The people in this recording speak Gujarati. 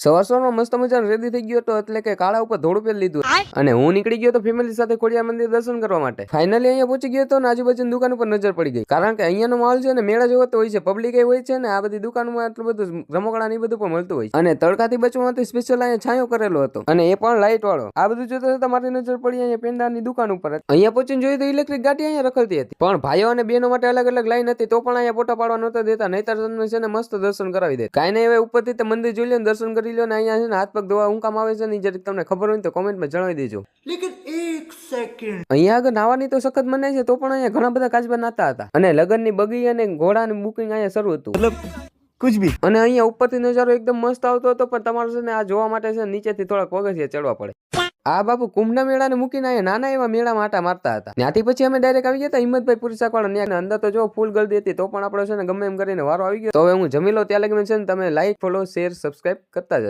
સવારમાં મસ્ત મજાનો રેડી થઈ ગયો હતો, એટલે કે કાળા ઉપર ધોળું પહેરી લીધું અને હું નીકળી ગયો તો ફેમિલી સાથે ખોડિયાર મંદિર દર્શન કરવા માટે. ફાઇનલી અહીંયા પહોંચી ગયો તો આજુબાજુની દુકાન ઉપર નજર પડી ગઈ, કારણ કે અહીંયાનો માહોલ છે ને મેળા જેવો તો હોય છે, પબ્લિક એ હોય છે ને આ બધી દુકાનોમાં આટલું બધું રમકડા ને બધું પણ મળતું હોય છે. અને તડકાથી બચવા માટે સ્પેશિયલ અહીંયા છાંયો કરેલો હતો અને એ પણ લાઇટ વાળો. આ બધું જોતા જોતા મારી નજર પડી અહીંયા પેંડાની દુકાન ઉપર. અહીંયા પહોંચીને જોયું તો ઇલેક્ટ્રિક ગાડી અહીંયા રખડતી હતી, પણ ભાઈઓ અને બહેનો માટે અલગ અલગ લાઈન હતી, તો પણ અહીંયા ફોટા પાડવા નહોતા દેતા, નહીતર તમને છે ને મસ્ત દર્શન કરાવી દે. કાંઈ નહીં, હવે ઉપરથી મંદિર જોઈ લો ને દર્શન કરી લો ને. અહીંયા છે ને હાથ પગ ધોવા હું કામ આવે છે ને જરીક તમને ખબર હોય તો કોમેન્ટમાં જણાવી દેજો. અહીંયા આગળ નાવાની તો સખત મનાય છે, તો પણ અહીંયા ઘણા બધા કાચબા નાતા હતા અને લગ્નની બગી અને ઘોડાની બુકિંગ અહીંયા શરૂ હતું, મતલબ કુછ ભી. અને અહીંયા ઉપરથી નજારો એકદમ મસ્ત આવતો હતો, પણ તમારે છે ને આ જોવા માટે છે નીચેથી થોડાક પગથિયા ચડવા પડે. આ બાપુ કુંભના મેળાને મૂકીને અહીંયા નાના એવા મેળા માટા મારતા હતા. ત્યાંથી પછી અમે ડાયરેક્ટ આવી ગયા હિંમતભાઈ પૂરી શાકવાળા. અંદર તો જો ફૂલ ગળદી હતી, તો પણ આપણે છે ને ગમે એમ કરીને વારો આવી ગયો. તો હવે હું જમી લો ત્યાં લગી છે ને તમે લાઈક, ફોલો, શેર, સબસ્ક્રાઇબ કરતા જ.